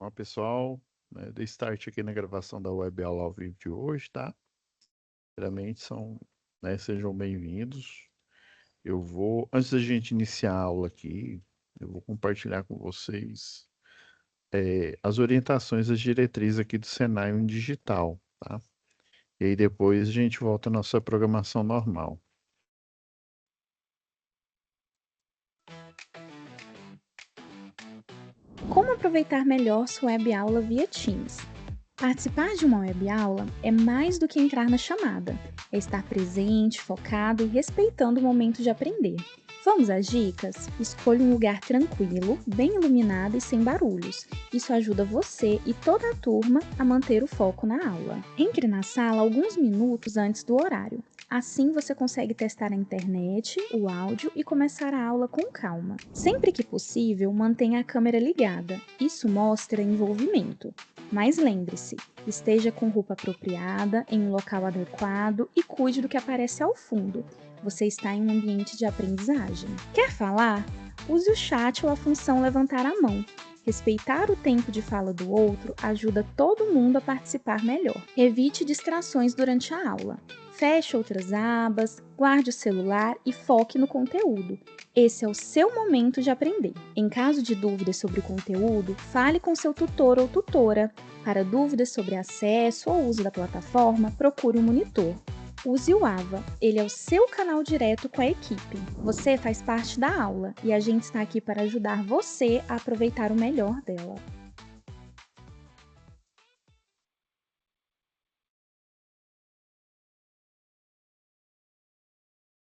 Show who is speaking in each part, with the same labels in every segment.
Speaker 1: Bom, pessoal, né, dei start aqui na gravação da web aula ao vivo de hoje, tá? Primeiramente, sejam bem-vindos. Antes da gente iniciar a aula aqui, eu vou compartilhar com vocês as orientações, as diretrizes aqui do Senai Digital, tá? E aí depois a gente volta à nossa programação normal.
Speaker 2: Como aproveitar melhor sua web aula via Teams? Participar de uma web aula é mais do que entrar na chamada, é estar presente, focado e respeitando o momento de aprender. Vamos às dicas? Escolha um lugar tranquilo, bem iluminado e sem barulhos. Isso ajuda você e toda a turma a manter o foco na aula. Entre na sala alguns minutos antes do horário. Assim você consegue testar a internet, o áudio e começar a aula com calma. Sempre que possível, mantenha a câmera ligada. Isso mostra envolvimento. Mas lembre-se, esteja com roupa apropriada, em um local adequado e cuide do que aparece ao fundo. Você está em um ambiente de aprendizagem. Quer falar? Use o chat ou a função levantar a mão. Respeitar o tempo de fala do outro ajuda todo mundo a participar melhor. Evite distrações durante a aula. Feche outras abas, guarde o celular e foque no conteúdo. Esse é o seu momento de aprender. Em caso de dúvidas sobre o conteúdo, fale com seu tutor ou tutora. Para dúvidas sobre acesso ou uso da plataforma, procure um monitor. Use o AVA, ele é o seu canal direto com a equipe. Você faz parte da aula e a gente está aqui para ajudar você a aproveitar o melhor dela.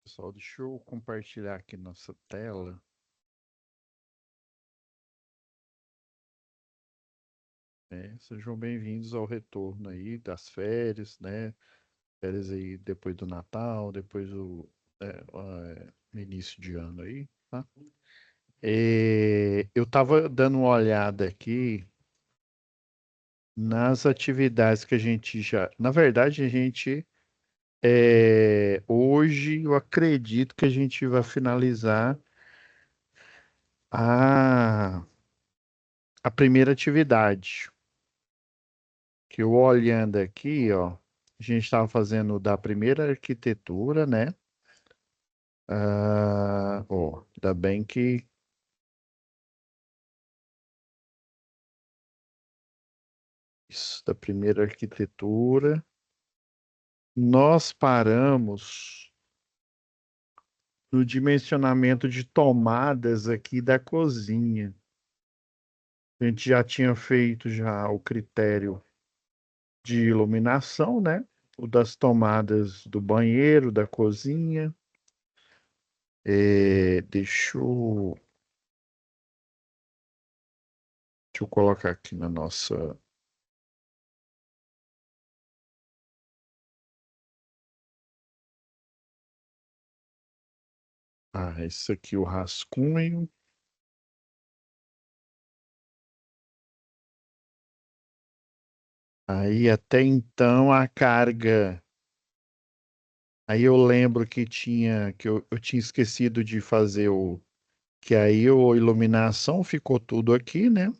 Speaker 1: Pessoal, deixa eu compartilhar aqui nossa tela. Sejam bem-vindos ao retorno aí das férias, né? Férias aí depois do Natal, depois no início de ano aí, tá? Eu estava dando uma olhada aqui nas atividades que a gente já. Na verdade, hoje eu acredito que a gente vai finalizar a, a primeira atividade. Que eu olhando aqui, ó, a gente estava fazendo da primeira arquitetura, né? Ainda bem que isso, da primeira arquitetura. Nós paramos no dimensionamento de tomadas aqui da cozinha. A gente já tinha feito já o critério de iluminação, né? O das tomadas do banheiro, da cozinha. Deixa eu colocar aqui na nossa. Esse aqui, o rascunho. Aí até então a carga. Aí eu lembro que eu tinha esquecido de fazer que aí a iluminação ficou tudo aqui, né?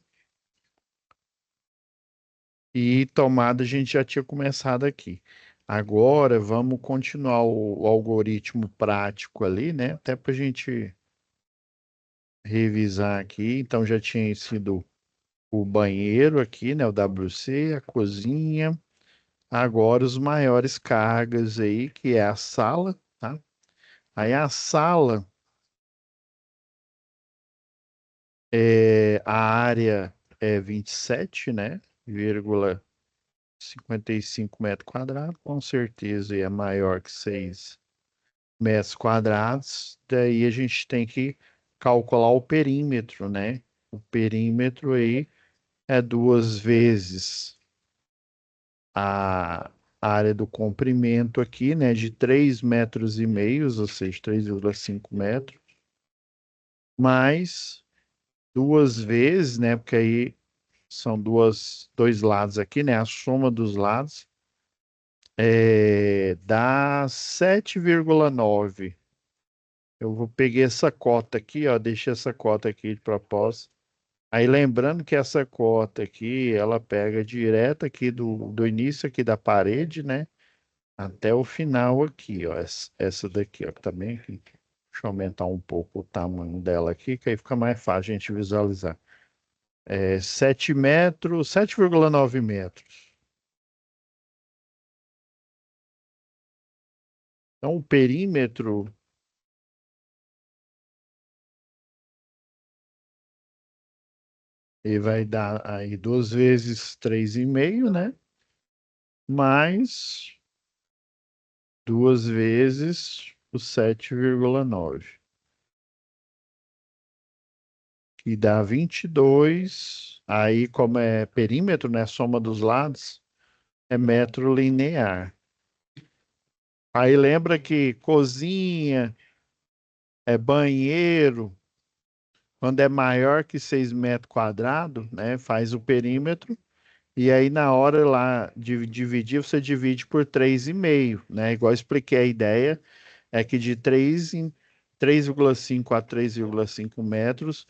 Speaker 1: E tomada a gente já tinha começado aqui. Agora vamos continuar o algoritmo prático ali, né? Até para a gente revisar aqui. Então já tinha sido o banheiro aqui, né? O WC, a cozinha. Agora os maiores cargas aí, que é a sala, tá? Aí a sala, a área é 27, né? Vírgula 55 metros quadrados, com certeza é maior que 6 metros quadrados. Daí a gente tem que calcular o perímetro, né? O perímetro aí é duas vezes a área do comprimento aqui, né? De 3,5 metros, ou seja, 3,5 metros, mais duas vezes, né? Porque aí são dois lados aqui, né? A soma dos lados dá 7,9. Peguei essa cota aqui, ó, deixei essa cota aqui de propósito. Aí lembrando que essa cota aqui, ela pega direto aqui do início aqui da parede, né? Até o final aqui, ó. Essa daqui, ó, que tá bem aqui. Deixa eu aumentar um pouco o tamanho dela aqui, que aí fica mais fácil a gente visualizar. É 7 metros, 7,9 metros. Então, o perímetro, ele vai dar aí 2 vezes 3,5, né? Mais 2 vezes o 7,9, que dá 22. Aí, como é perímetro, né? Soma dos lados, é metro linear. Aí lembra que cozinha, banheiro, quando é maior que 6 metros quadrados, né? Faz o perímetro. E aí, na hora lá de dividir, você divide por 3,5, né? Igual eu expliquei a ideia, é que de 3,5 a 3,5 metros,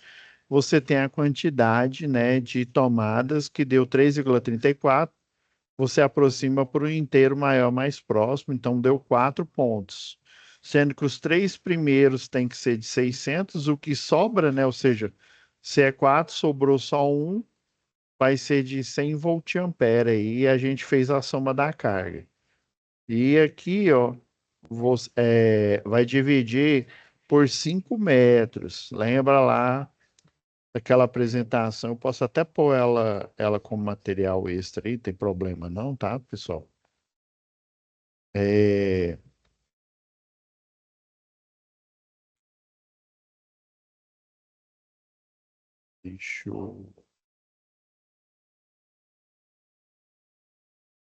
Speaker 1: você tem a quantidade, né, de tomadas que deu 3,34. Você aproxima para o inteiro maior mais próximo, então deu 4 pontos. Sendo que os 3 primeiros têm que ser de 600, o que sobra, né, ou seja, se é 4, sobrou só um, vai ser de 100 volt-ampere aí, e a gente fez a soma da carga. E aqui, ó, vai dividir por 5 metros. Lembra lá daquela apresentação? Eu posso até pôr ela como material extra aí, não tem problema não, tá, pessoal? É, deixa eu...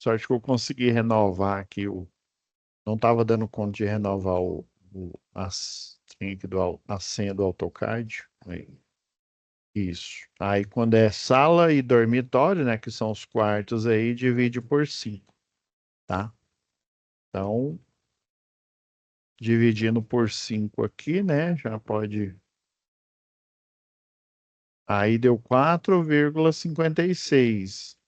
Speaker 1: Sorte que eu consegui renovar aqui não estava dando conta de renovar a senha do AutoCAD. Aí, isso. Aí quando é sala e dormitório, né, que são os quartos aí, divide por 5, tá? Então, dividindo por 5 aqui, né, já pode. Aí deu 4,56.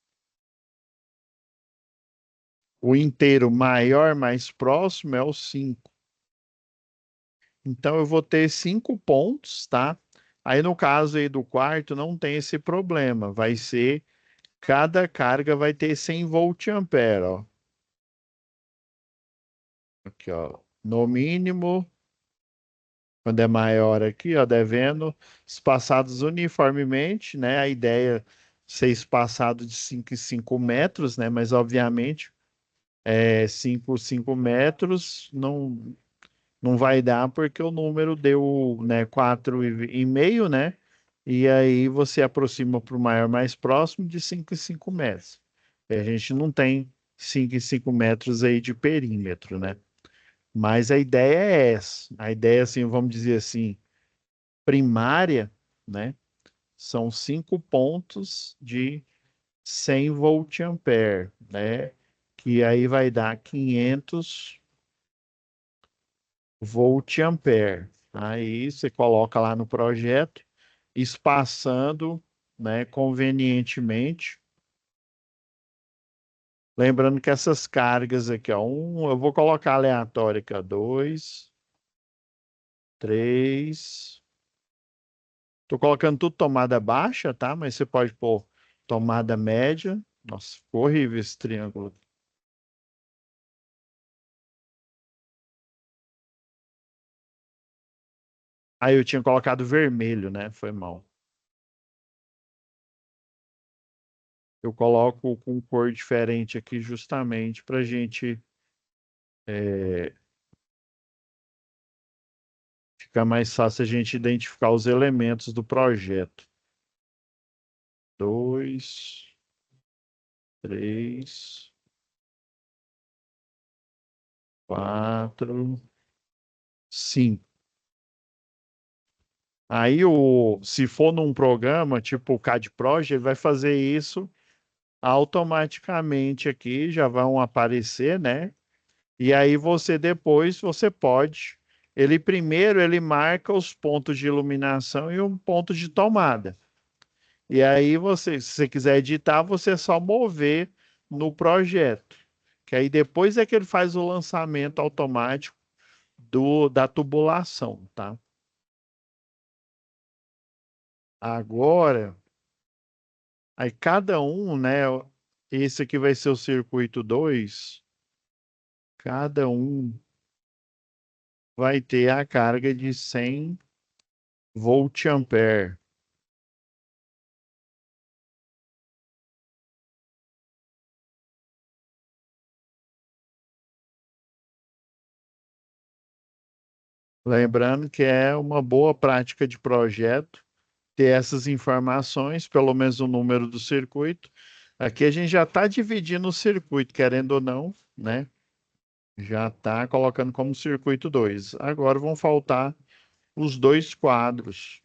Speaker 1: O inteiro maior, mais próximo é o 5. Então eu vou ter 5 pontos, tá? Aí no caso aí do quarto não tem esse problema. Vai ser, cada carga vai ter 100 volt-ampere, ó. Aqui, ó. No mínimo, quando é maior aqui, ó, devendo espaçados uniformemente, né? A ideia é ser espaçado de 5 em 5 metros, né? Mas obviamente, 5 por 5 metros não vai dar porque o número deu, né, 4,5, né? E aí você aproxima para o maior mais próximo de 5 em 5 metros. E a gente não tem 5 em 5 metros aí de perímetro, né? Mas a ideia é essa. A ideia, assim, vamos dizer assim, primária, né? São 5 pontos de 100 volt-ampere, né? Que aí vai dar 500 volt-ampere. Aí você coloca lá no projeto, espaçando, né, convenientemente. Lembrando que essas cargas aqui, ó, eu vou colocar aleatório aqui, ó, 2, 3. Tô colocando tudo tomada baixa, tá? Mas você pode pôr tomada média. Nossa, ficou horrível esse triângulo. Aí eu tinha colocado vermelho, né? Foi mal. Eu coloco com cor diferente aqui justamente para gente é, ficar mais fácil a gente identificar os elementos do projeto. 2, 3, 4, 5. Aí, se for num programa tipo o CAD Project, ele vai fazer isso automaticamente aqui, já vão aparecer, né? E aí você pode, ele primeiro ele marca os pontos de iluminação e um ponto de tomada. E aí você, se você quiser editar, você é só mover no projeto. Que aí depois é que ele faz o lançamento automático da tubulação, tá? Agora, aí cada um, né? Esse aqui vai ser o circuito 2. Cada um vai ter a carga de 100 volt-ampere. Lembrando que é uma boa prática de projeto ter essas informações, pelo menos o número do circuito. Aqui a gente já está dividindo o circuito, querendo ou não, né? Já está colocando como circuito 2. Agora vão faltar os dois quadros.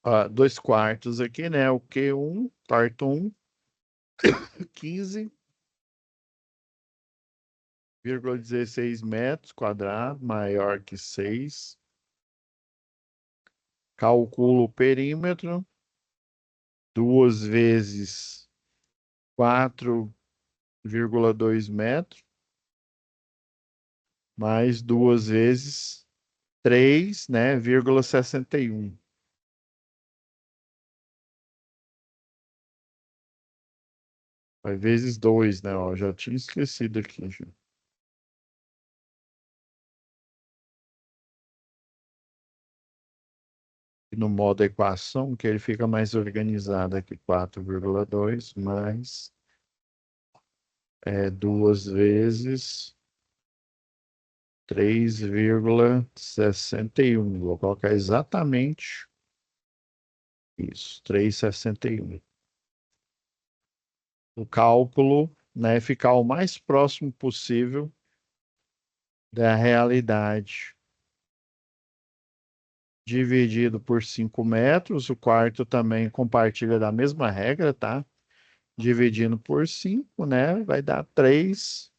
Speaker 1: Ó, dois quartos aqui, né? O Q1, quarto 1, 15,16 metros quadrados, maior que 6. Calculo o perímetro, 2 vezes 4,2 metros, mais 2 vezes 3, né, vírgula 61. Vai vezes 2, né? Ó, já tinha esquecido aqui. Já. E no modo equação, que ele fica mais organizado aqui, 4,2 mais 2 vezes 3,61. Vou colocar exatamente isso, 3,61. O cálculo, né, ficar o mais próximo possível da realidade. Dividido por 5 metros, o quarto também compartilha da mesma regra, tá? Dividindo por 5, né? Vai dar 3.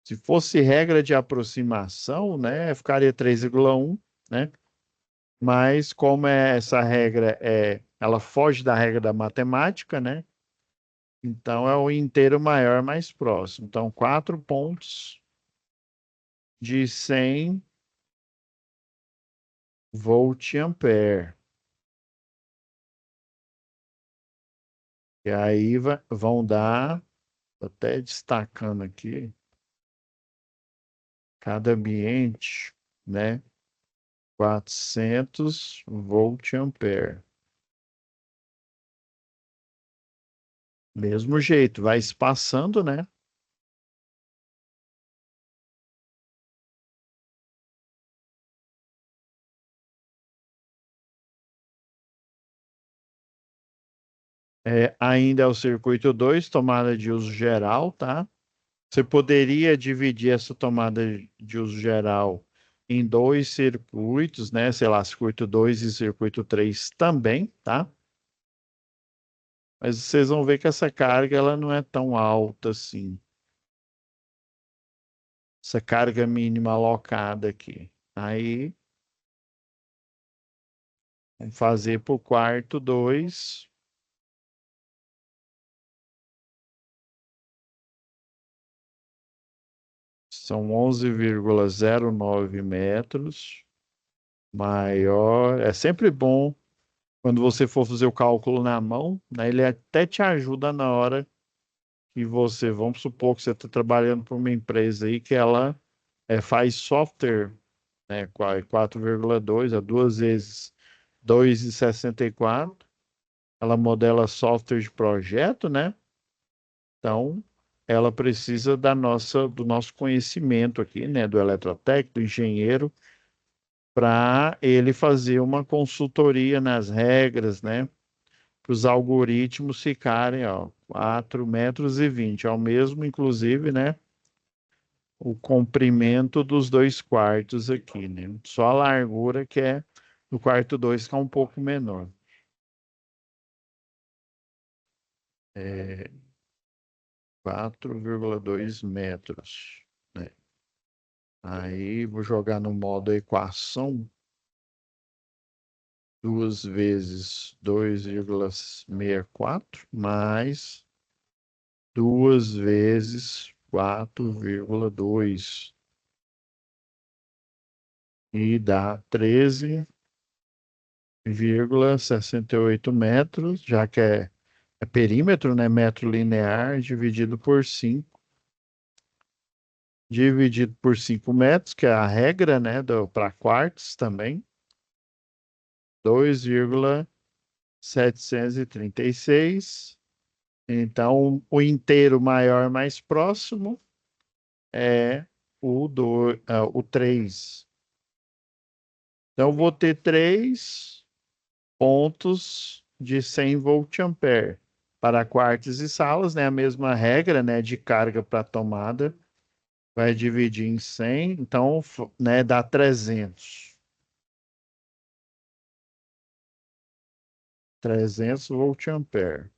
Speaker 1: Se fosse regra de aproximação, né? Ficaria 3,1, né? Mas como essa regra ela foge da regra da matemática, né? Então é o inteiro maior mais próximo. Então 4 pontos de 100 volt-ampere. E aí vão dar, tô até destacando aqui, cada ambiente, né? 400 volt-ampere. Mesmo jeito, vai espaçando, né? Ainda é o circuito 2, tomada de uso geral, tá? Você poderia dividir essa tomada de uso geral em dois circuitos, né? Sei lá, circuito 2 e circuito 3 também, tá? Mas vocês vão ver que essa carga ela não é tão alta assim. Essa carga mínima alocada aqui. Aí, vamos fazer para o quarto 2. São 11,09 metros. Maior. É sempre bom quando você for fazer o cálculo na mão, né? Ele até te ajuda na hora que você, vamos supor que você está trabalhando para uma empresa aí que ela faz software, né? 4,2 a 2 vezes 2,64. Ela modela software de projeto, né? Então, ela precisa do nosso conhecimento aqui, né? Do eletrotécnico, do engenheiro, para ele fazer uma consultoria nas regras, né? Para os algoritmos ficarem, ó, 4,20 metros. É o mesmo, inclusive, né? O comprimento dos dois quartos aqui, né? Só a largura que é do quarto 2 que é um pouco menor. É 4,2 metros, né? Aí vou jogar no modo equação. 2 vezes 2,64 mais 2 vezes 4,2 e dá 13,68 metros, já que é perímetro, né? Metro linear dividido por 5, dividido por 5 metros, que é a regra, né? Para quartos também. 2,736. Então, o inteiro maior mais próximo é o 3. Então, vou ter 3 pontos de 100 volt-ampere. Para quartos e salas, né? A mesma regra, né? De carga para tomada. Vai dividir em 100, então, né? Dá 300. 300 volt-ampere.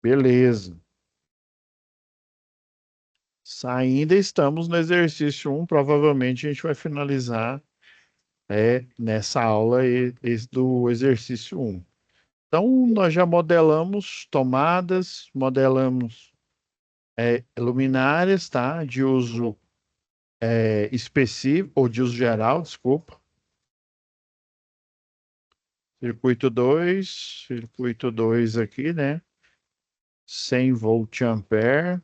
Speaker 1: Beleza. Ainda estamos no exercício 1. Provavelmente a gente vai finalizar nessa aula do exercício 1. Então, nós já modelamos tomadas, modelamos luminárias, tá? De uso específico, ou de uso geral, desculpa. Circuito 2 aqui, né? 100 volt-ampere.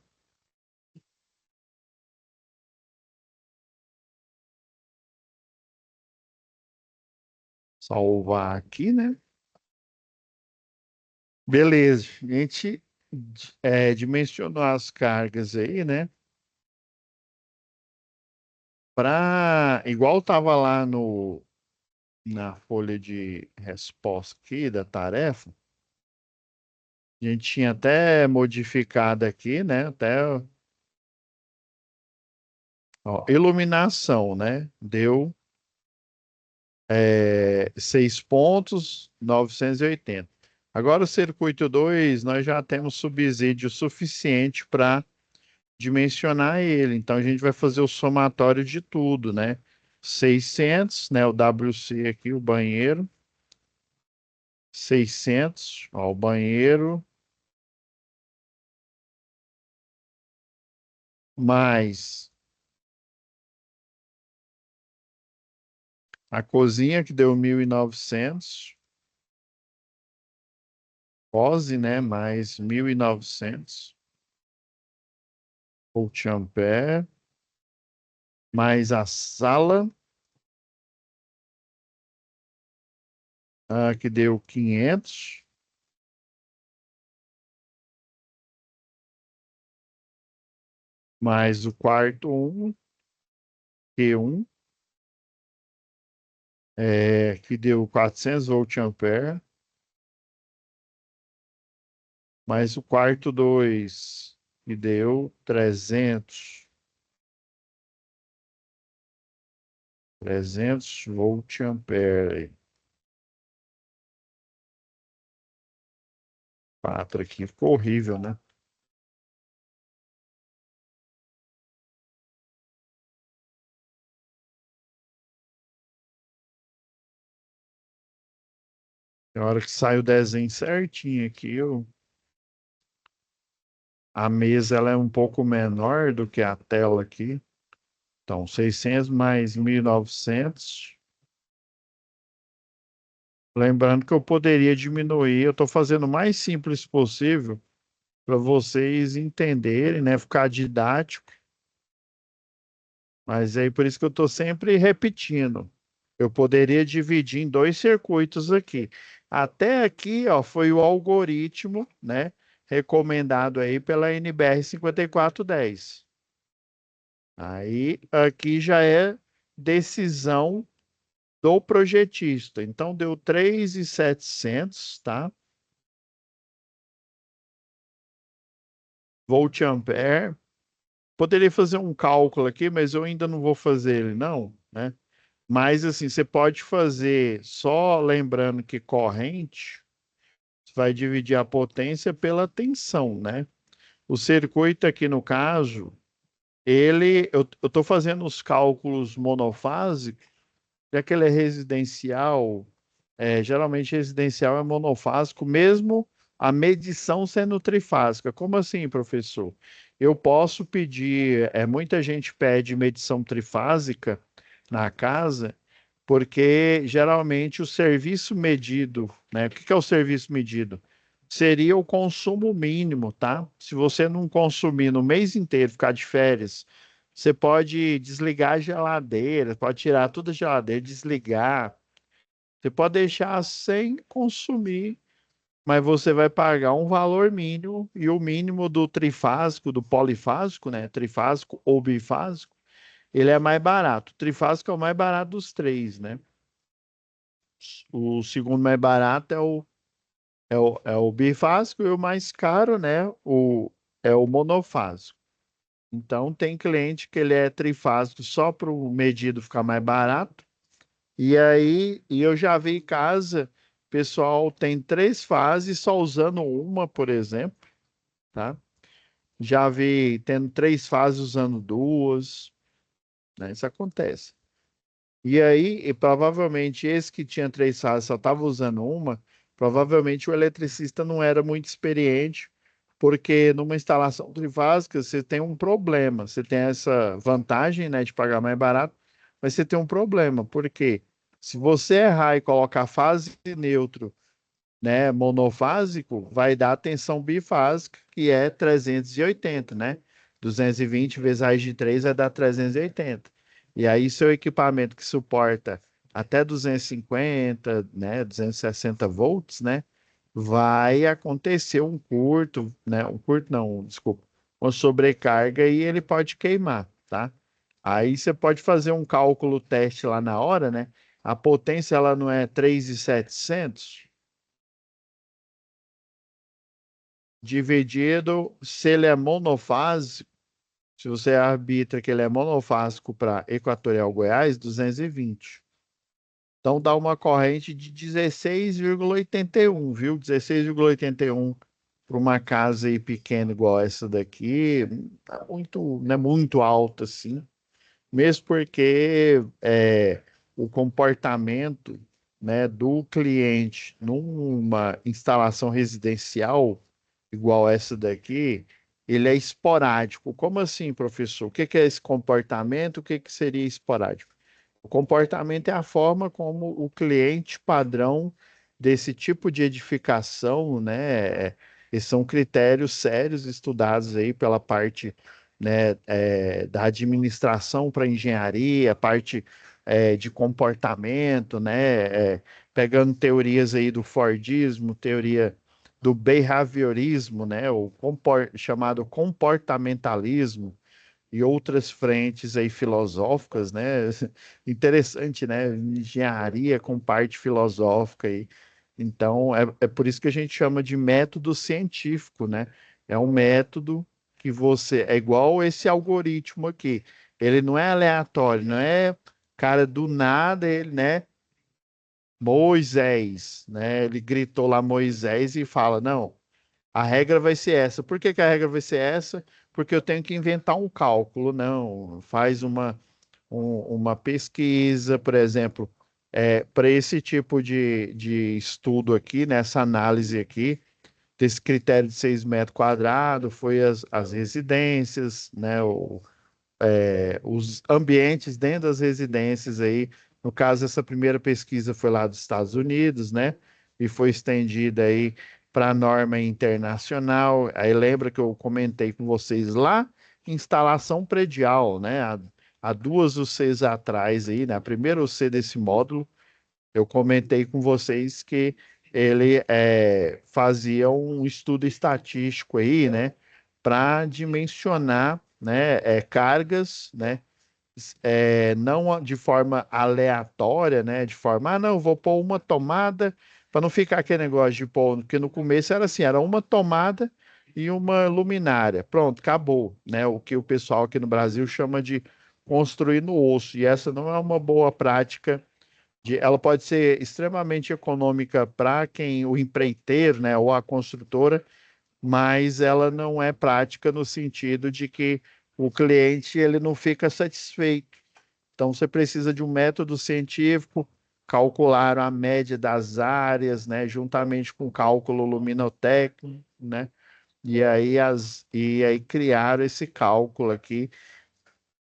Speaker 1: Salvar aqui, né? Beleza, a gente dimensionou as cargas aí, né? Igual estava lá na folha de resposta aqui da tarefa, a gente tinha até modificado aqui, né? Até ó, iluminação, né? Deu 6 pontos, 980. Agora o circuito 2, nós já temos subsídio suficiente para dimensionar ele. Então a gente vai fazer o somatório de tudo, né? 600, né? O WC aqui, o banheiro. 600, ó, o banheiro. Mais a cozinha, que deu 1.900. Pose, né? Mais 1.900 volt-ampere. Mais a sala, que deu 500. Mais o quarto 1, Q1, que deu 400 volt-ampere. Mais o quarto 2, que deu 300 volt-ampere. 4 aqui, ficou horrível, né? Na hora que sai o desenho certinho aqui, a mesa ela é um pouco menor do que a tela aqui. Então, 600 mais 1.900. Lembrando que eu poderia diminuir, eu estou fazendo o mais simples possível para vocês entenderem, né? Ficar didático. Mas aí por isso que eu estou sempre repetindo. Eu poderia dividir em 2 circuitos aqui. Até aqui, ó, foi o algoritmo, né? Recomendado aí pela NBR 5410. Aí aqui já é decisão do projetista. Então deu 3.700, tá? Volt-ampere. Poderia fazer um cálculo aqui, mas eu ainda não vou fazer ele, não, né? Mas assim, você pode fazer só lembrando que corrente, você vai dividir a potência pela tensão, né? O circuito aqui, no caso, eu estou fazendo os cálculos monofásicos, já que ele é residencial, geralmente residencial é monofásico, mesmo a medição sendo trifásica. Como assim, professor? Eu posso pedir, muita gente pede medição trifásica na casa, porque geralmente o serviço medido, né? O que que é o serviço medido? Seria o consumo mínimo, tá? Se você não consumir no mês inteiro, ficar de férias, você pode desligar a geladeira, pode tirar toda a geladeira, desligar. Você pode deixar sem consumir, mas você vai pagar um valor mínimo e o mínimo do trifásico, do polifásico, né? Trifásico ou bifásico, ele é mais barato. O trifásico é o mais barato dos três, né? O segundo mais barato é o bifásico e o mais caro, né? É o monofásico. Então, tem cliente que ele é trifásico só para o medido ficar mais barato. E aí, eu já vi casa, pessoal tem três fases só usando uma, por exemplo, tá? Já vi tendo três fases usando duas, né? Isso acontece. E aí, provavelmente, esse que tinha três fases só estava usando uma, provavelmente o eletricista não era muito experiente, porque numa instalação trifásica você tem um problema. Você tem essa vantagem, né, de pagar mais barato, mas você tem um problema, porque se você errar e colocar fase neutro, né, monofásico, vai dar tensão bifásica, que é 380, né? 220 vezes raiz de 3 vai dar 380. E aí, seu equipamento que suporta até 250, né, 260 volts, né, vai acontecer um curto, né, um curto não, desculpa, uma sobrecarga e ele pode queimar, tá? Aí você pode fazer um cálculo teste lá na hora, né? A potência ela não é 3.700 dividido, se ele é monofásico, se você arbitra que ele é monofásico para Equatorial Goiás, 220. Então dá uma corrente de 16,81, viu? 16,81 para uma casa aí pequena igual essa daqui, não é muito alta assim, mesmo porque o comportamento, né, do cliente numa instalação residencial igual essa daqui, ele é esporádico. Como assim, professor? O que que é esse comportamento? O que que seria esporádico? O comportamento é a forma como o cliente padrão desse tipo de edificação, né? Esses são critérios sérios estudados aí pela parte, né, da administração para engenharia, parte de comportamento, né? Pegando teorias aí do Fordismo, teoria do behaviorismo, né? Chamado comportamentalismo e outras frentes aí filosóficas, né? Interessante, né? Engenharia com parte filosófica aí. Então, é por isso que a gente chama de método científico, né? É um método que você é igual esse algoritmo aqui. Ele não é aleatório, não é cara do nada, ele, né? Moisés, né? Ele gritou lá Moisés e fala, não. A regra vai ser essa. Por que que a regra vai ser essa? Porque eu tenho que inventar um cálculo. Não, faz uma pesquisa, por exemplo, para esse tipo de estudo aqui, nessa análise aqui, desse critério de 6 metros quadrados, foi as residências, né, os ambientes dentro das residências aí. No caso, essa primeira pesquisa foi lá dos Estados Unidos, né? E foi estendida aí para a norma internacional. Aí lembra que eu comentei com vocês lá, instalação predial, né? Há duas UCs atrás aí, né? A primeira UC desse módulo, eu comentei com vocês que ele fazia um estudo estatístico aí, né? Para dimensionar, né, cargas, né, não de forma aleatória, né, de forma, não, vou pôr uma tomada, para não ficar aquele negócio de pôr, porque no começo era assim, era uma tomada e uma luminária, pronto, acabou, né, o que o pessoal aqui no Brasil chama de construir no osso, e essa não é uma boa prática, ela pode ser extremamente econômica para quem, o empreiteiro, né, ou a construtora, mas ela não é prática no sentido de que o cliente ele não fica satisfeito. Então, você precisa de um método científico, calcular a média das áreas, né, juntamente com o cálculo luminotécnico, né, e aí criaram esse cálculo aqui.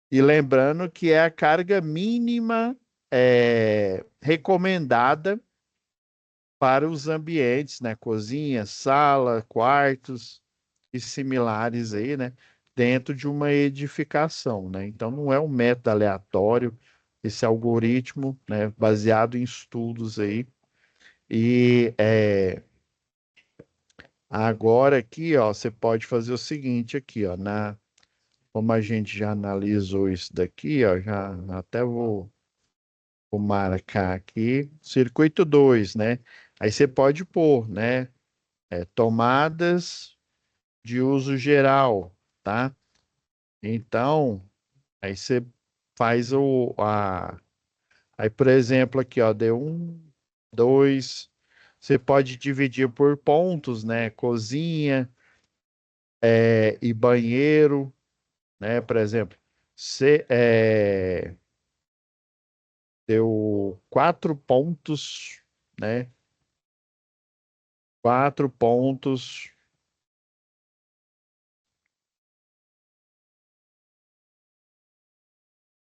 Speaker 1: E lembrando que é a carga mínima recomendada para os ambientes, né, cozinha, sala, quartos e similares aí, né, dentro de uma edificação, né? Então não é um método aleatório, esse algoritmo, né, baseado em estudos aí. E agora aqui, ó, você pode fazer o seguinte aqui, ó, como a gente já analisou isso daqui, ó, já até vou marcar aqui, circuito 2, né? Aí você pode pôr, né, tomadas de uso geral, tá? Então, aí você faz aí, por exemplo, aqui, ó, deu um, dois, você pode dividir por pontos, né? Cozinha, e banheiro, né? Por exemplo, você, deu 4 pontos, né? 4 pontos,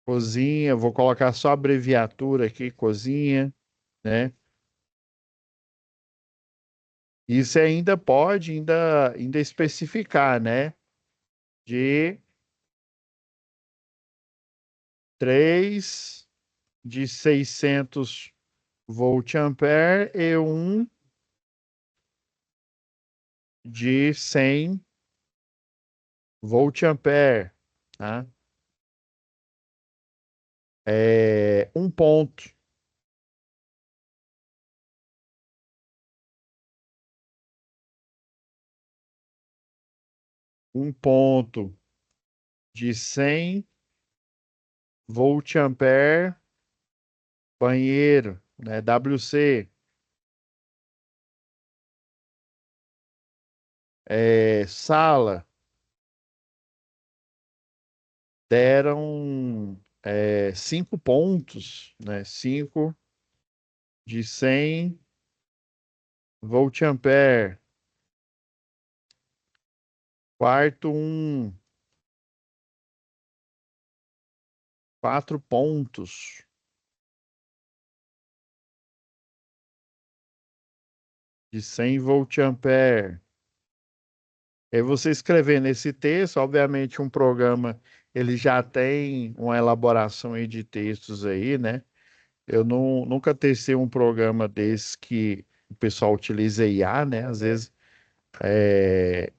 Speaker 1: cozinha, vou colocar só a abreviatura aqui, cozinha, né? E você ainda pode ainda especificar, né? De 3 de 600 volt-ampere e um de 100 volt-ampere, tá? Um ponto, um ponto de 100 volt-ampere, banheiro, né? WC, sala, deram 5 pontos, né? 5 de 100 volt-ampere. Quarto, 4 pontos de 100 volt-ampere. Aí você escrever nesse texto, obviamente um programa ele já tem uma elaboração aí de textos aí, né? Eu nunca testei um programa desse que o pessoal utiliza IA, né? Às vezes é,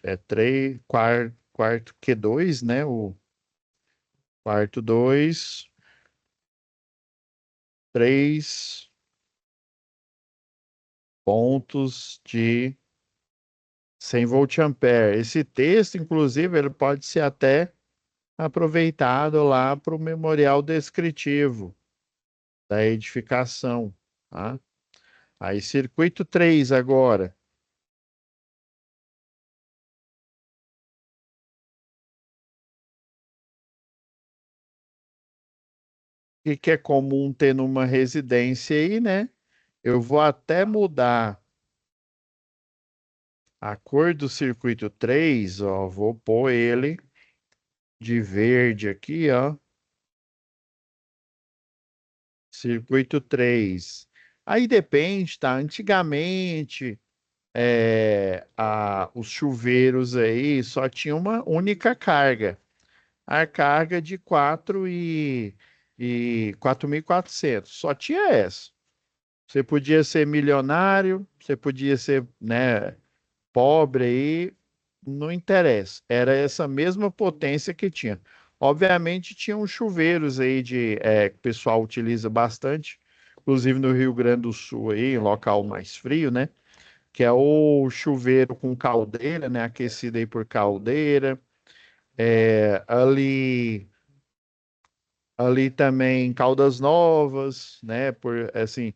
Speaker 1: é 3, quarto Q2, né? O quarto 2, 3 pontos de 100 volt-ampere. Esse texto, inclusive, ele pode ser até aproveitado lá para o memorial descritivo da edificação, tá? Aí, circuito 3 agora. O que que é comum ter numa residência aí, né? Eu vou até mudar a cor do circuito 3, ó, vou pôr ele de verde aqui, ó. Circuito 3. Aí depende, tá? Antigamente, os chuveiros aí só tinha uma única carga. A carga de 4.400. Só tinha essa. Você podia ser milionário, você podia ser, né, pobre aí, não interessa. Era essa mesma potência que tinha. Obviamente tinham chuveiros aí que o pessoal utiliza bastante, inclusive no Rio Grande do Sul aí, um local mais frio, né? Que é o chuveiro com caldeira, né? Aquecido aí por caldeira. Ali também Caldas Novas, né? Por assim,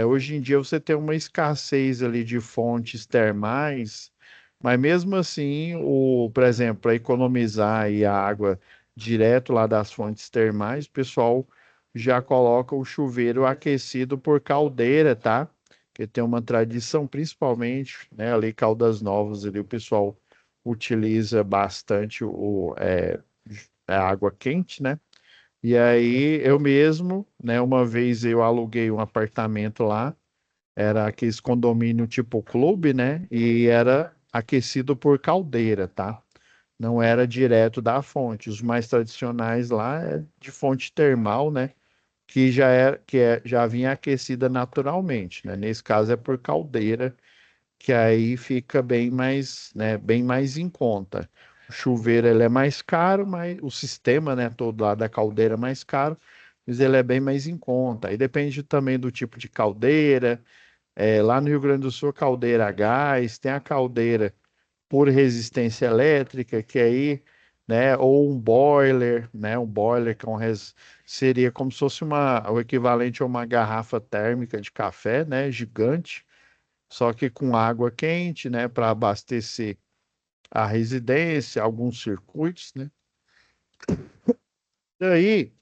Speaker 1: hoje em dia você tem uma escassez ali de fontes termais, Mas mesmo assim, por exemplo, para economizar aí a água direto lá das fontes termais, o pessoal já coloca o chuveiro aquecido por caldeira, tá? Que tem uma tradição, principalmente, né, ali Caldas Novas, ali o pessoal utiliza bastante a água quente, né? E aí eu mesmo, né, uma vez eu aluguei um apartamento lá, era aqueles condomínio tipo clube, né? E era aquecido por caldeira, tá? Não era direto da fonte. Os mais tradicionais lá é de fonte termal, né? Que já vinha aquecida naturalmente, né? Nesse caso é por caldeira, que aí fica bem mais, né, bem mais em conta. O chuveiro ele é mais caro, mas o sistema, né, todo lá da caldeira é mais caro, mas ele é bem mais em conta. Aí depende também do tipo de caldeira. Lá no Rio Grande do Sul, caldeira a gás, tem a caldeira por resistência elétrica, que aí, né, ou um boiler, né, um boiler que seria como se fosse o equivalente a uma garrafa térmica de café, né, gigante, só que com água quente, né, para abastecer a residência, alguns circuitos, né. Daí,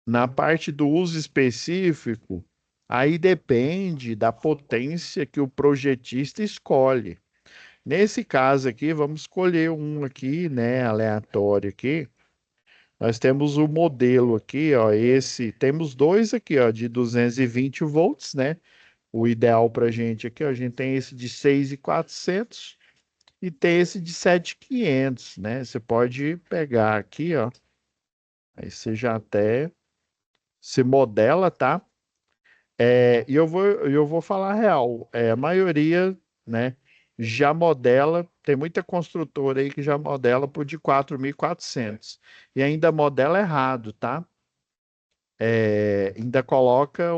Speaker 1: na parte do uso específico, aí depende da potência que o projetista escolhe. Nesse caso aqui, vamos escolher um aqui, né, aleatório aqui. Nós temos o modelo aqui, ó, temos dois aqui, ó, de 220 volts, né? O ideal para a gente aqui, ó, a gente tem esse de 6.400 e tem esse de 7.500, né? Você pode pegar aqui, ó, aí você já até se modela, tá? E eu vou falar a real. A maioria, né, já modela. Tem muita construtora aí que já modela por de 4.400 e ainda modela errado, tá? Ainda coloca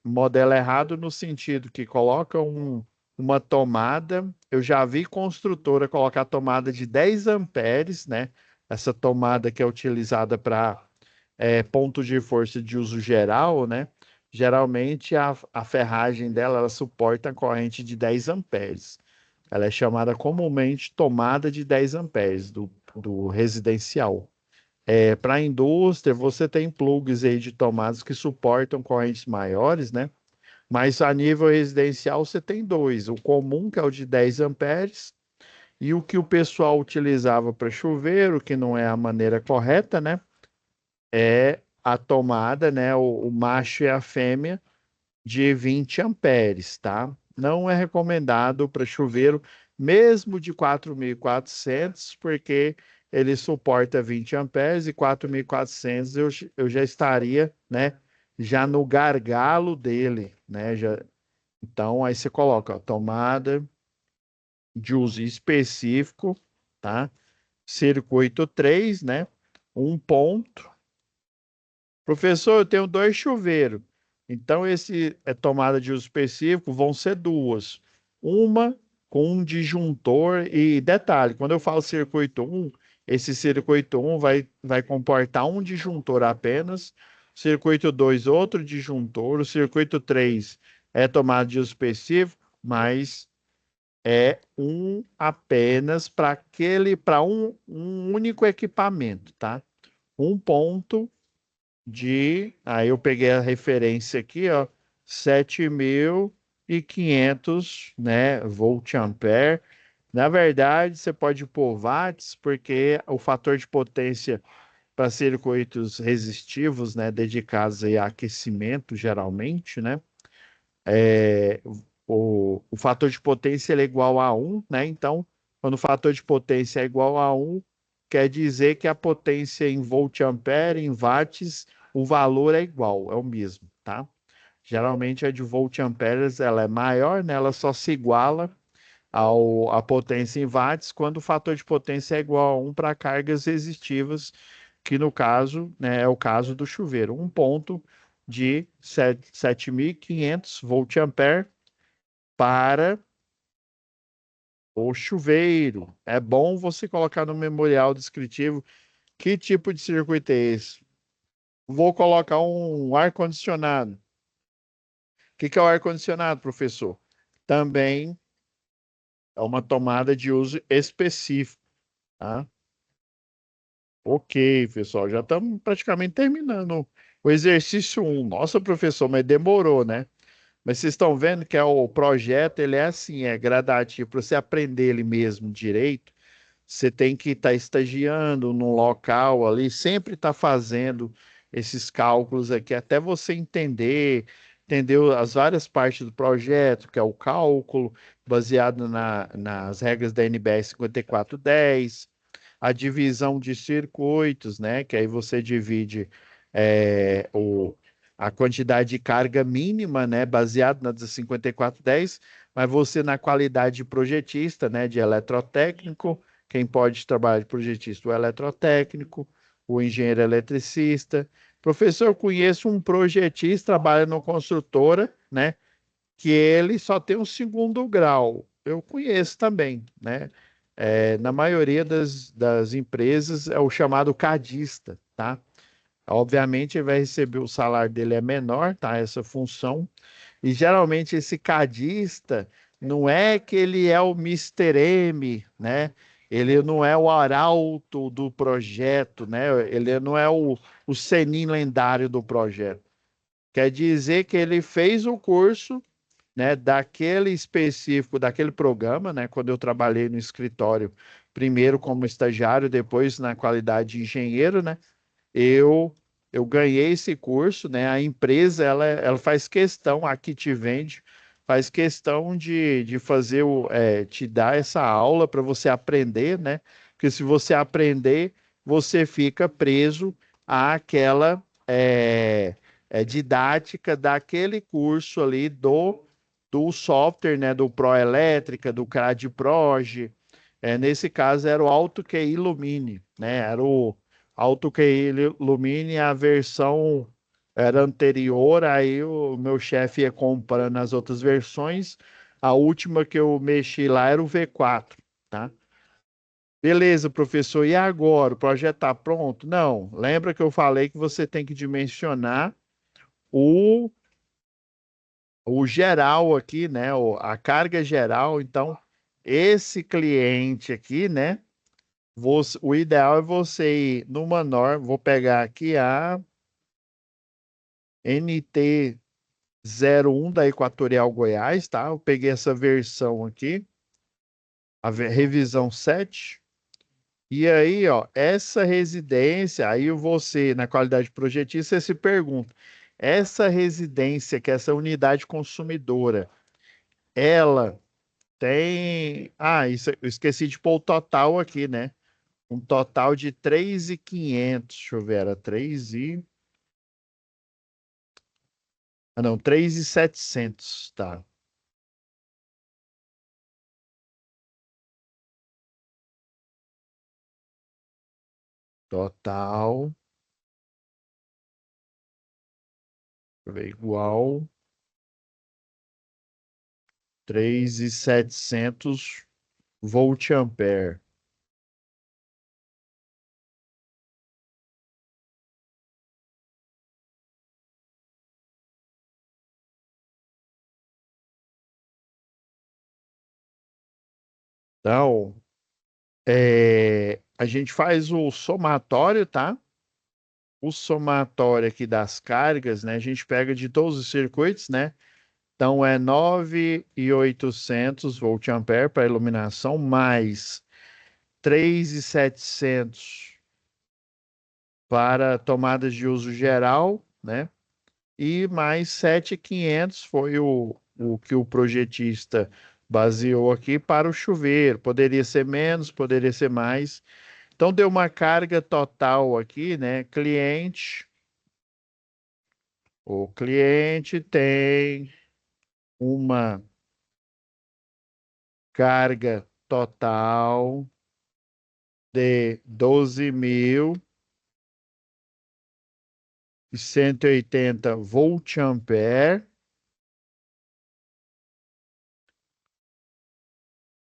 Speaker 1: modela errado no sentido que coloca uma tomada. Eu já vi construtora colocar tomada de 10 amperes, né? Essa tomada que é utilizada para ponto de força de uso geral, né? Geralmente a ferragem dela ela suporta a corrente de 10 amperes. Ela é chamada comumente tomada de 10 amperes do residencial. Para a indústria, você tem plugs aí de tomadas que suportam correntes maiores, né? Mas a nível residencial você tem dois, o comum, que é o de 10 amperes, e o que o pessoal utilizava para chuveiro, que não é a maneira correta, né? É a tomada, né? O macho e a fêmea de 20 amperes, tá? Não é recomendado para chuveiro, mesmo de 4.400, porque ele suporta 20 amperes e 4.400 eu já estaria, né? Já no gargalo dele, né? Então, aí você coloca, ó, tomada de uso específico, tá? Circuito 3, né? Um ponto. Professor, eu tenho dois chuveiros. Então, esse é tomada de uso específico, vão ser duas. Uma com um disjuntor. E detalhe, quando eu falo circuito um, esse circuito um vai comportar um disjuntor apenas. Circuito 2 outro disjuntor. O circuito 3 é tomada de uso específico, mas é um apenas para um único equipamento, tá? Um ponto aí eu peguei a referência aqui, ó, 7.500, né, volt-ampere. Na verdade, você pode pôr watts, porque o fator de potência para circuitos resistivos, né, dedicados aí a aquecimento, geralmente, né, é, o fator de potência ele é igual a 1, né, então, quando o fator de potência é igual a 1, quer dizer que a potência em volt-ampere, em watts, o valor é igual, é o mesmo, tá? Geralmente a de volt-amperes ela é maior, né? Ela só se iguala à potência em watts quando o fator de potência é igual a 1 para cargas resistivas, que no caso, né, é o caso do chuveiro. Um ponto de 7.500 volt-ampere para o chuveiro. É bom você colocar no memorial descritivo que tipo de circuito é esse. Vou colocar um ar-condicionado. O que é o ar-condicionado, professor? também é uma tomada de uso específico, tá? Ok, pessoal, já estamos praticamente terminando o exercício 1. Nossa, professor, mas demorou, né? Mas vocês estão vendo que o projeto, ele é assim, é gradativo. Para você aprender ele mesmo direito, você tem que estar estagiando num local ali, sempre estar fazendo esses cálculos aqui, até você entender as várias partes do projeto, que é o cálculo, baseado nas regras da NBR 5410, a divisão de circuitos, né? Que aí você divide a quantidade de carga mínima, né? Baseado na 5410, mas você na qualidade de projetista, né? De eletrotécnico, quem pode trabalhar de projetista? O eletrotécnico, o engenheiro eletricista. Professor, conheço um projetista, trabalha numa construtora, né? Que ele só tem um segundo grau. Eu conheço também, né? Na maioria das empresas é o chamado cadista, tá? Obviamente ele vai receber o salário dele é menor, tá? Essa função. E geralmente esse cadista não é que ele é o Mister M, né? Ele não é o arauto do projeto, né? Ele não é o Senin lendário do projeto. Quer dizer que ele fez o curso, né, daquele específico, daquele programa, né, quando eu trabalhei no escritório, primeiro como estagiário, depois na qualidade de engenheiro, né, eu eu ganhei esse curso, né, a empresa, ela faz questão, a que te vende, faz questão de fazer te dar essa aula para você aprender, né, porque se você aprender, você fica preso àquela didática daquele curso ali do software, né, do Proelétrica, do CAD-Proj. Nesse caso era o AutoQI Lumine, né? Era o AutoQI Lumine, a versão era anterior, aí o meu chefe ia comprando as outras versões. A última que eu mexi lá era o V4, tá? Beleza, professor. E agora? O projeto está pronto? Não. Lembra que eu falei que você tem que dimensionar o o geral aqui, né? A carga geral. Então, esse cliente aqui, né? O ideal é você ir numa norma. Vou pegar aqui a NT 01 da Equatorial Goiás, tá? Eu peguei essa versão aqui, a revisão 7. E aí, ó, essa residência, aí você, na qualidade projetista, você se pergunta, essa residência, que é essa unidade consumidora, ela tem. Ah, isso eu esqueci de pôr o total aqui, né? Um total de 3.500. Deixa eu ver, era 3 e. Ah, não, 3.700, tá? Total, deixa eu ver, igual 3.700 volt-ampere. Então, a gente faz o somatório, tá? O somatório aqui das cargas, né? A gente pega de todos os circuitos, né? Então é 9.800 volt-ampere para iluminação, mais 3.700 para tomadas de uso geral, né? E mais 7.500 foi o que o projetista baseou aqui para o chuveiro. Poderia ser menos, poderia ser mais. Então deu uma carga total aqui, né? O cliente tem uma carga total de 12.180 volt-ampere.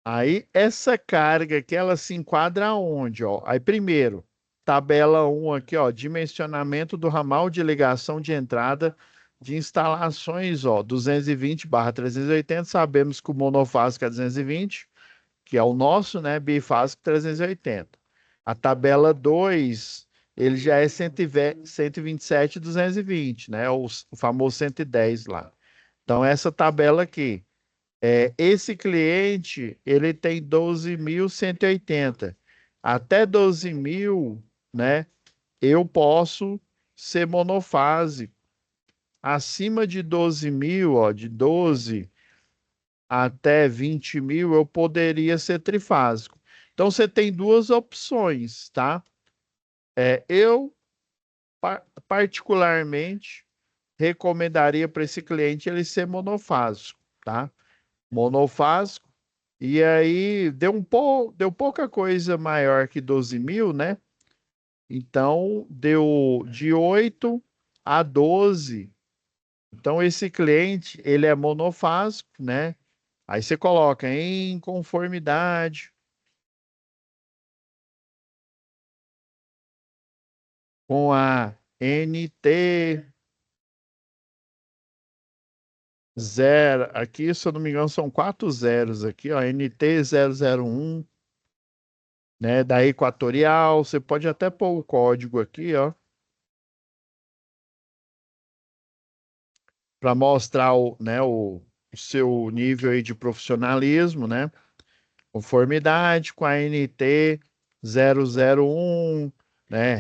Speaker 1: Aí, essa carga aqui, ela se enquadra onde, ó? Aí, primeiro, tabela 1 aqui, ó, dimensionamento do ramal de ligação de entrada de instalações, ó, 220/380, sabemos que o monofásico é 220, que é o nosso, né? Bifásico 380. A tabela 2, ele já é 127/220, né? O famoso 110 lá. Então, essa tabela aqui. Esse cliente, ele tem 12.180. Até 12.000, né? Eu posso ser monofásico. Acima de 12.000, ó, de 12 até 20.000, eu poderia ser trifásico. Então, você tem duas opções, tá? Eu, particularmente, recomendaria para esse cliente ele ser monofásico, tá? Monofásico. E aí, deu pouca coisa maior que 12.000, né? Então, deu de 8 a 12. Então, esse cliente, ele é monofásico, né? Aí você coloca em conformidade com a NT 0. Aqui, se eu não me engano, são 4 zeros aqui, ó. NT 001, né? Da Equatorial. Você pode até pôr o código aqui, ó, para mostrar o seu nível aí de profissionalismo, né? Conformidade com a NT 001, né?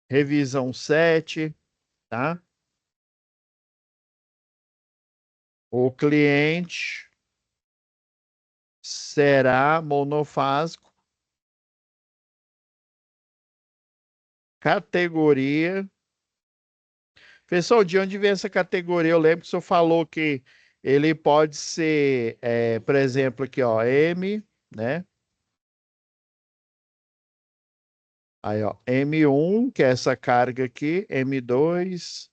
Speaker 1: Revisão 7, tá? O cliente será monofásico, categoria. Pessoal, de onde vem essa categoria? Eu lembro que o senhor falou que ele pode ser, por exemplo, aqui, ó, M, né? Aí, ó, M1, que é essa carga aqui, M2,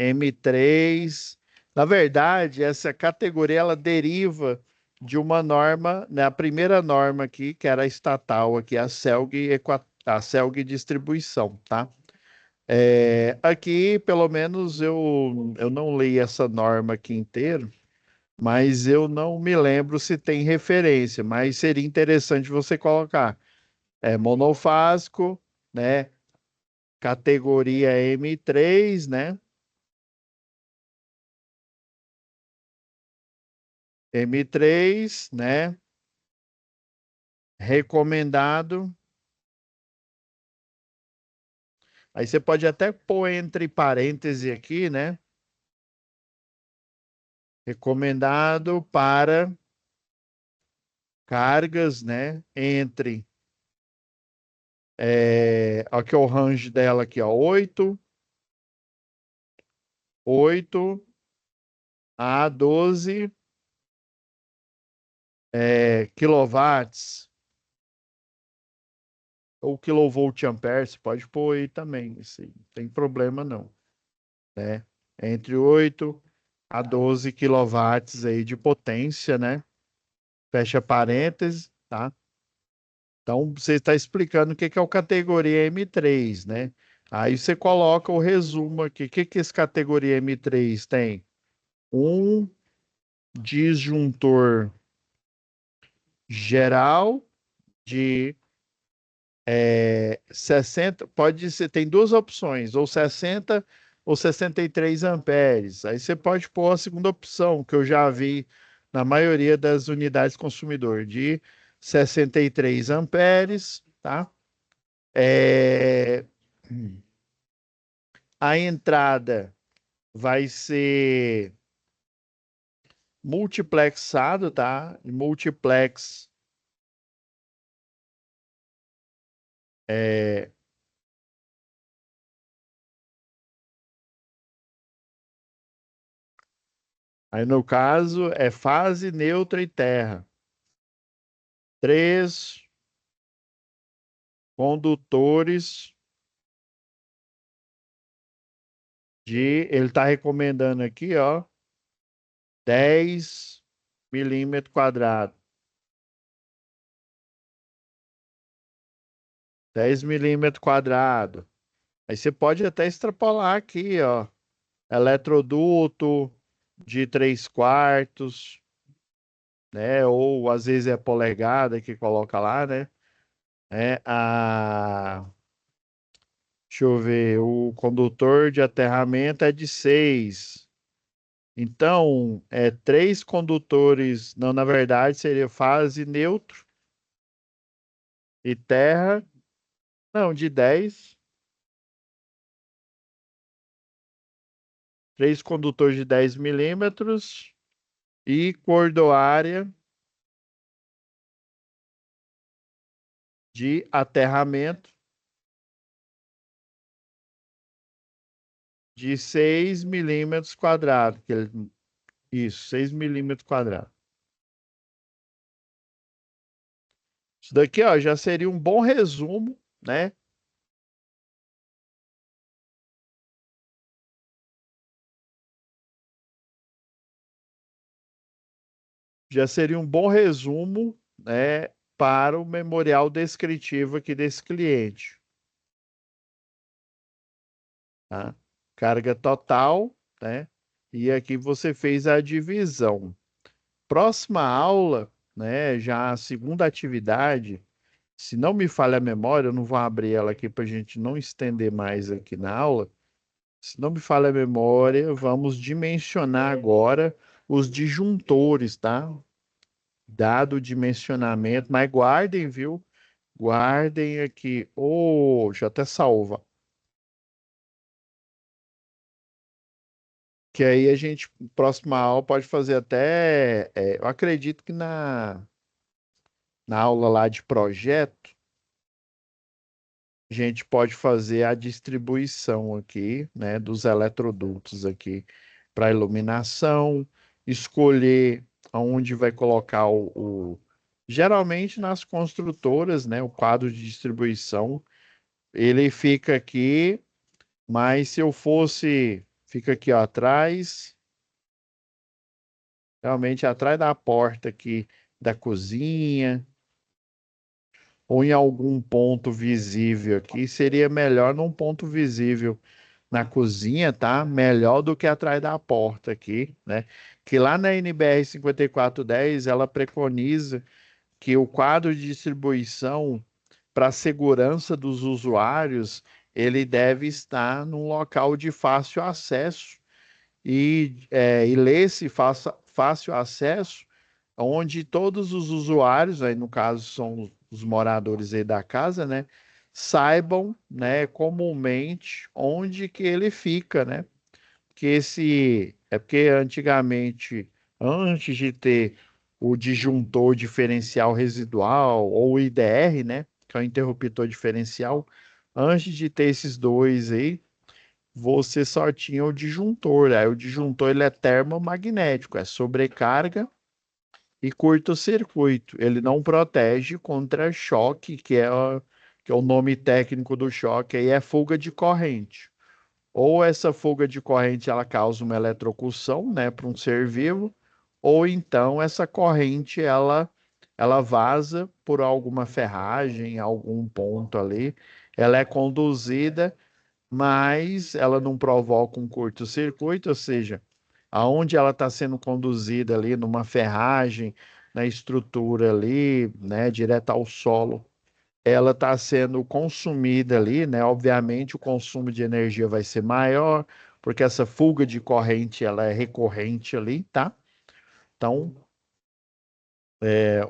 Speaker 1: M3. Na verdade, essa categoria ela deriva de uma norma, né, a primeira norma aqui, que era a estatal aqui, a CELG Distribuição, tá? Aqui, pelo menos, eu não li essa norma aqui inteira, mas eu não me lembro se tem referência, mas seria interessante você colocar. Monofásico, né? Categoria M3, né? M3, né? Recomendado. Aí você pode até pôr entre parênteses aqui, né? Recomendado para cargas, né? Entre, aqui é o range dela aqui, ó, 8 a 12 quilowatts ou kilovolt ampere, você pode pôr aí também, assim, não tem problema não, né? Entre 8 a 12 quilowatts aí de potência, né? Fecha parênteses, tá? Então, você está explicando o que que é o categoria M3, né? Aí você coloca o resumo aqui. O que que esse categoria M3 tem? Um disjuntor geral de 60, pode ser, tem duas opções, ou 60 ou 63 amperes. Aí você pode pôr a segunda opção, que eu já vi na maioria das unidades consumidor, de 63 amperes, tá? É, a entrada vai ser multiplexado, tá? Multiplex é, aí no caso é fase, neutra e terra. Três condutores ele está recomendando aqui, ó, 10 milímetros quadrados. 10 milímetros quadrados. Aí você pode até extrapolar aqui, ó, eletroduto de 3/4, né? Ou às vezes é polegada que coloca lá, né? Deixa eu ver, o condutor de aterramento é de 6. Então, três condutores, não, na verdade seria fase neutro e terra, não, de 10. Três condutores de 10 milímetros e cordoária de aterramento de 6 milímetros quadrados. Isso, 6 milímetros quadrados. Isso daqui, ó, já seria um bom resumo, né? Já seria um bom resumo, né, para o memorial descritivo aqui desse cliente, tá? Carga total, né? E aqui você fez a divisão. Próxima aula, né, já a segunda atividade, se não me falha a memória, eu não vou abrir ela aqui para a gente não estender mais aqui na aula. Se não me falha a memória, vamos dimensionar agora os disjuntores, tá? Dado o dimensionamento, mas guardem, viu? Guardem aqui. Oh, já até salva. Que aí a gente, próxima aula, pode fazer até. Eu acredito que na aula lá de projeto, a gente pode fazer a distribuição aqui, né, dos eletrodutos aqui para iluminação, escolher aonde vai colocar geralmente nas construtoras, né, o quadro de distribuição, ele fica aqui, mas se eu fosse, fica aqui ó, atrás, realmente atrás da porta aqui da cozinha, ou em algum ponto visível aqui, seria melhor num ponto visível na cozinha, tá? Melhor do que atrás da porta aqui, né? Que lá na NBR 5410 ela preconiza que o quadro de distribuição para a segurança dos usuários, ele deve estar num local de fácil acesso e ler esse fácil acesso, onde todos os usuários, aí no caso são os moradores aí da casa, né, saibam, né, comumente onde que ele fica, né? Que esse é porque antigamente, antes de ter o disjuntor diferencial residual ou o IDR, né, que é o interruptor diferencial, antes de ter esses dois aí, você só tinha o disjuntor. Aí o disjuntor ele é termomagnético, é sobrecarga e curto-circuito. Ele não protege contra choque, que é o nome técnico do choque, aí é fuga de corrente. Ou essa fuga de corrente ela causa uma eletrocução, né, para um ser vivo, ou então essa corrente ela vaza por alguma ferragem, algum ponto ali, ela é conduzida, mas ela não provoca um curto-circuito, ou seja, aonde ela está sendo conduzida ali numa ferragem, na estrutura ali, né, direto ao solo, ela está sendo consumida ali, né? Obviamente o consumo de energia vai ser maior, porque essa fuga de corrente ela é recorrente ali, tá? Então,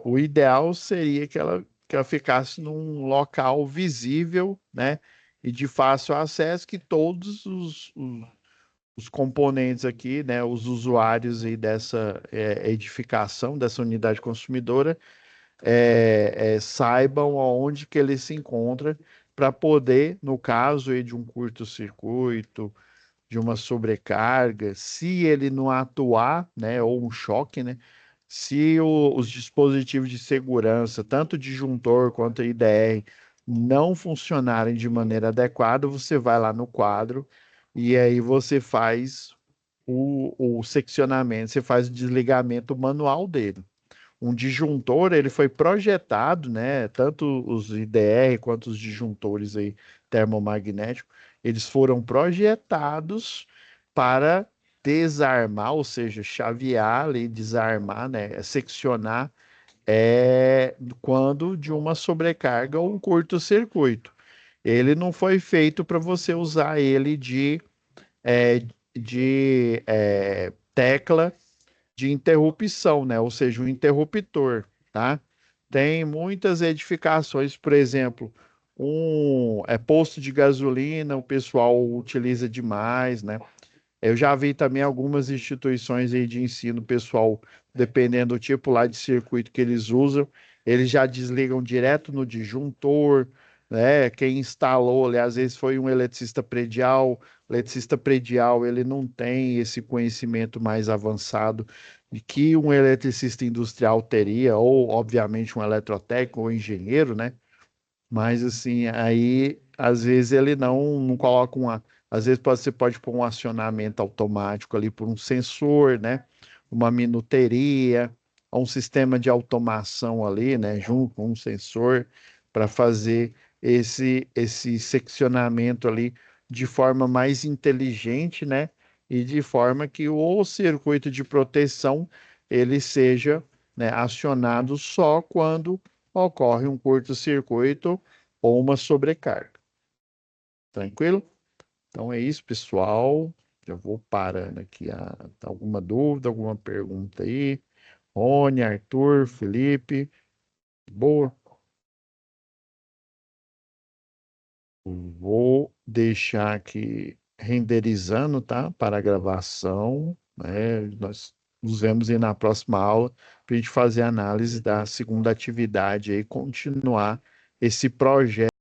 Speaker 1: o ideal seria que ela ficasse num local visível, né? E de fácil acesso, que todos os componentes aqui, né? Os usuários aí dessa edificação, dessa unidade consumidora, saibam aonde que ele se encontra para poder, no caso aí de um curto-circuito, de uma sobrecarga, se ele não atuar, né, ou um choque, né, se os dispositivos de segurança, tanto disjuntor quanto IDR, não funcionarem de maneira adequada, você vai lá no quadro e aí você faz o seccionamento, você faz o desligamento manual dele. Um disjuntor, ele foi projetado, né? Tanto os IDR quanto os disjuntores aí termomagnéticos, eles foram projetados para desarmar, ou seja, chavear ali, desarmar, né? Seccionar quando de uma sobrecarga ou um curto-circuito. Ele não foi feito para você usar ele é, de tecla de interrupção, né? Ou seja, o interruptor, tá? Tem muitas edificações, por exemplo, posto de gasolina, o pessoal utiliza demais, né? Eu já vi também algumas instituições aí de ensino, pessoal, dependendo do tipo lá de circuito que eles usam, eles já desligam direto no disjuntor, né? Quem instalou, ali, às vezes foi um eletricista predial, ele não tem esse conhecimento mais avançado de que um eletricista industrial teria, ou obviamente um eletrotécnico ou engenheiro, né? Mas assim, aí às vezes ele não coloca às vezes você pode pôr um acionamento automático ali por um sensor, né? Uma minuteria, ou um sistema de automação ali, né? Junto com um sensor para fazer esse seccionamento ali de forma mais inteligente, né? E de forma que o circuito de proteção ele seja, né, acionado só quando ocorre um curto-circuito ou uma sobrecarga. Tranquilo? Então é isso, pessoal. Já vou parando aqui. Tá alguma dúvida, alguma pergunta aí? Rony, Arthur, Felipe. Boa. Vou deixar aqui renderizando, tá? Para a gravação, né? Nós nos vemos aí na próxima aula para a gente fazer a análise da segunda atividade aí, continuar esse projeto.